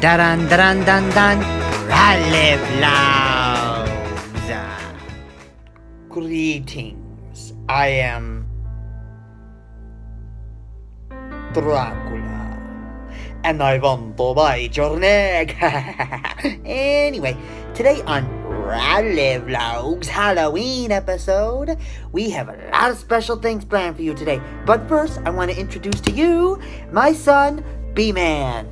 Daran daran dan dan ROLLY vlogs. Greetings. I am Dracula, and I want to bite your neck. Anyway, today on ROLLY Vlogs Halloween episode, we have a lot of special things planned for you today. But first, I want to introduce to you my son, B-Man.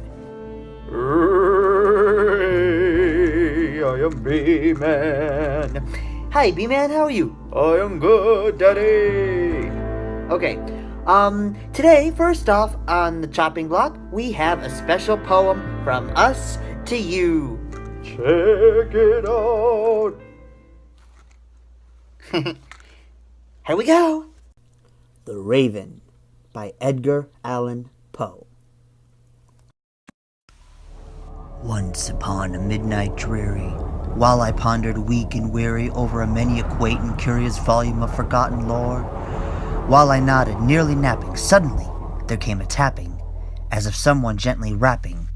I am B-Man. Hi, B-Man, how are you? I am good, Daddy. Okay, today, first off, on the chopping block, we have a special poem from us to you. Check it out. Here we go. The Raven by Edgar Allan Poe. Once upon a midnight dreary, while I pondered weak and weary over a many a quaint and curious volume of forgotten lore, while I nodded, nearly napping, suddenly there came a tapping, as of someone gently rapping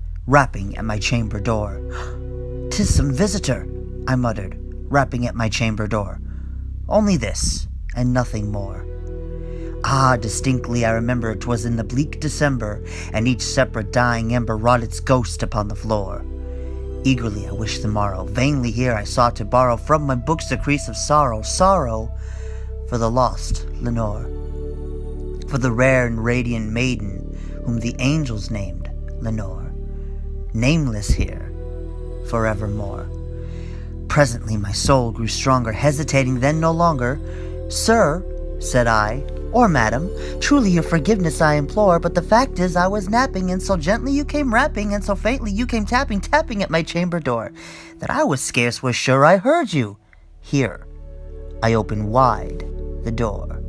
at my chamber door. "'Tis some visitor," I muttered, rapping at my chamber door. "Only this, and nothing more." Ah, distinctly I remember 'twas in the bleak December, and each separate dying ember wrought its ghost upon the floor. Eagerly I wished the morrow, vainly here I sought to borrow from my books a crease of sorrow for the lost Lenore, for the rare and radiant maiden whom the angels named Lenore, nameless here forevermore. Presently my soul grew stronger, hesitating then no longer. "Sir," said I, "or madam, truly your forgiveness I implore, but the fact is I was napping, and so gently you came rapping, and so faintly you came tapping at my chamber door, that I was sure I heard you. Here." I opened wide the door.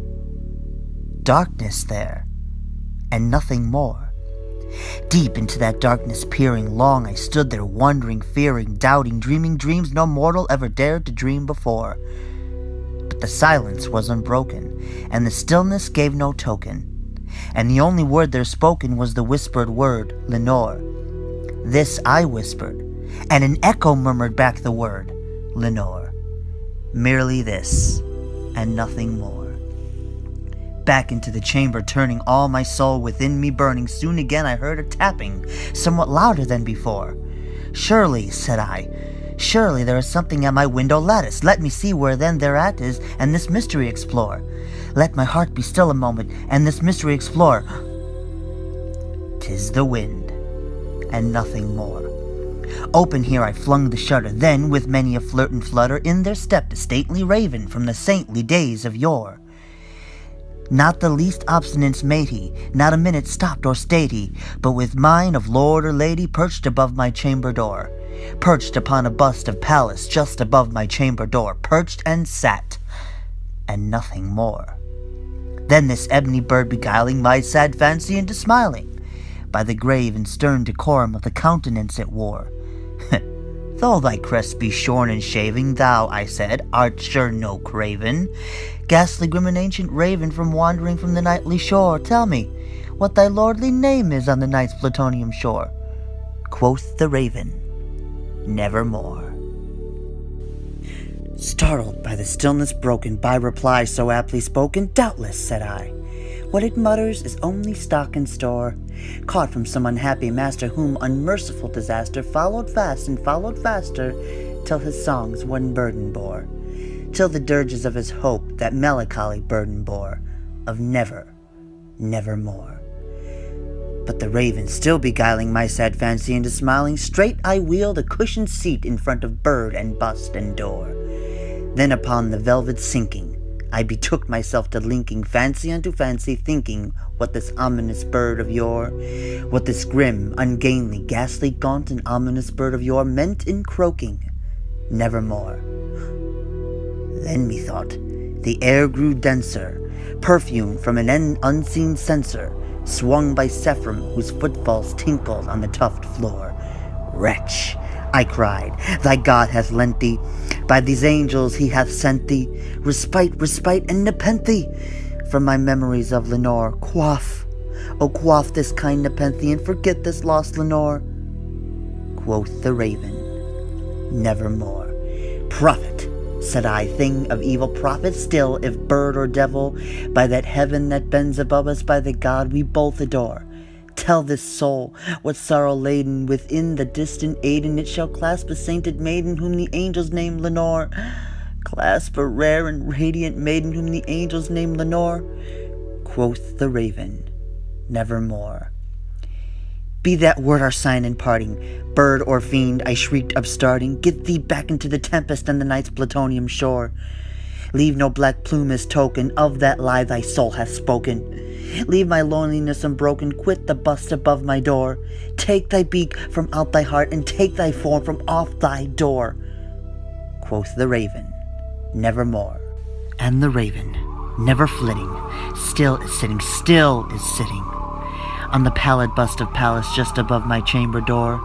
Darkness there, and nothing more. Deep into that darkness peering, long I stood there, wondering, fearing, doubting, dreaming dreams no mortal ever dared to dream before. But the silence was unbroken, and the stillness gave no token, and the only word there spoken was the whispered word, Lenore. This I whispered, and an echo murmured back the word, Lenore. Merely this, and nothing more. Back into the chamber turning, all my soul within me burning, soon again I heard a tapping, somewhat louder than before. "Surely," said I, "surely there is something at my window lattice. Let me see where then thereat is, and this mystery explore. Let my heart be still a moment, and this mystery explore." 'Tis the wind, and nothing more. Open here I flung the shutter, then with many a flirt and flutter, in there stepped a stately raven from the saintly days of yore. Not the least obstinance made he, not a minute stopped or stayed he, but with mine of lord or lady perched above my chamber door, perched upon a bust of Pallas just above my chamber door, perched and sat, and nothing more. Then this ebony bird beguiling my sad fancy into smiling, by the grave and stern decorum of the countenance it wore. "Though thy crest be shorn and shaving, thou," I said, "art sure no craven, ghastly grim and ancient raven from wandering from the nightly shore. Tell me what thy lordly name is on the night's plutonium shore." Quoth the raven, "Nevermore." Startled by the stillness broken by reply so aptly spoken, "Doubtless," said I, "what it mutters is only stock and store, caught from some unhappy master whom unmerciful disaster followed fast and followed faster, till his songs one burden bore, till the dirges of his hope that melancholy burden bore, of never, nevermore." But the raven still beguiling my sad fancy into smiling, straight I wheeled a cushioned seat in front of bird and bust and door. Then upon the velvet sinking, I betook myself to linking fancy unto fancy, thinking what this ominous bird of yore, what this grim, ungainly, ghastly, gaunt, and ominous bird of yore meant in croaking, "Nevermore." Then methought the air grew denser, perfume from an unseen censer, swung by Sephram whose footfalls tinkled on the tufted floor. "Wretch," I cried, "thy God hath lent thee, by these angels he hath sent thee, respite, and nepenthe from my memories of Lenore. Quaff, oh quaff this kind nepenthe, and forget this lost Lenore. Quoth the raven, nevermore. Prophet, said I, thing of evil, prophet still, if bird or devil, by that heaven that bends above us, by the God we both adore. Tell this soul, what sorrow laden within the distant Aden, it shall clasp a sainted maiden whom the angels name Lenore. Clasp a rare and radiant maiden whom the angels name Lenore. Quoth the raven, nevermore. Be that word our sign in parting, bird or fiend, I shrieked upstarting, get thee back into the tempest and the night's plutonium shore. Leave no black plume as token of that lie thy soul hath spoken. Leave my loneliness unbroken, quit the bust above my door. Take thy beak from out thy heart, and take thy form from off thy door. Quoth the raven, nevermore. And the raven, never flitting, still is sitting on the pallid bust of Pallas just above my chamber door,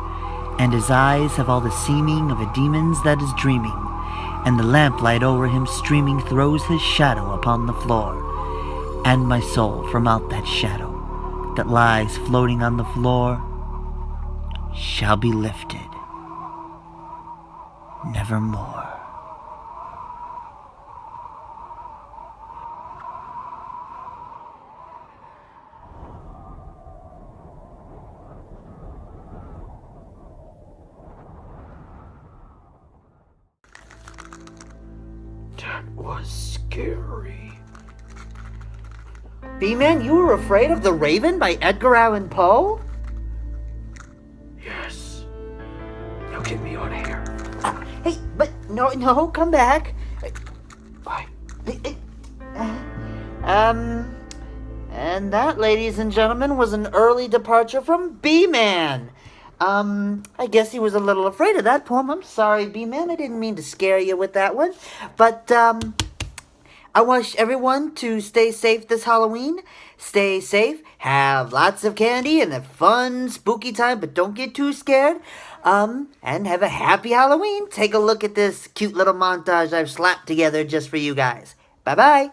and his eyes have all the seeming of a demon's that is dreaming, and the lamplight over him streaming throws his shadow upon the floor, and my soul from out that shadow that lies floating on the floor shall be lifted nevermore. That was scary. B-Man, you were afraid of The Raven by Edgar Allan Poe? Yes. Now get me out of here. Hey, but no, come back. Bye. And that, ladies and gentlemen, was an early departure from B-Man. I guess he was a little afraid of that poem. I'm sorry, B-Man. I didn't mean to scare you with that one. But, I wish everyone to stay safe this Halloween. Stay safe, have lots of candy, and a fun, spooky time, but don't get too scared. And have a happy Halloween. Take a look at this cute little montage I've slapped together just for you guys. Bye-bye.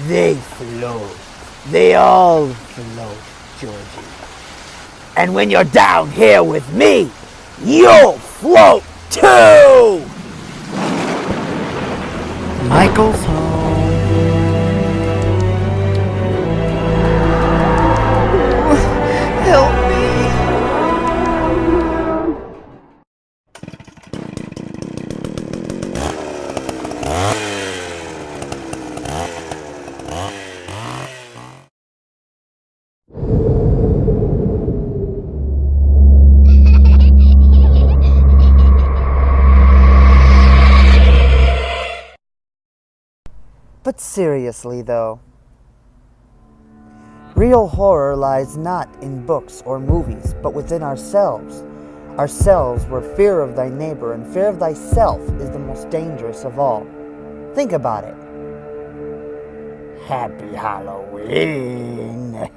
They float. They all float, Georgie. And when you're down here with me, you'll float too! Michael's home. Help me. But seriously, though, real horror lies not in books or movies, but within ourselves. Ourselves, where fear of thy neighbor and fear of thyself is the most dangerous of all. Think about it. Happy Halloween!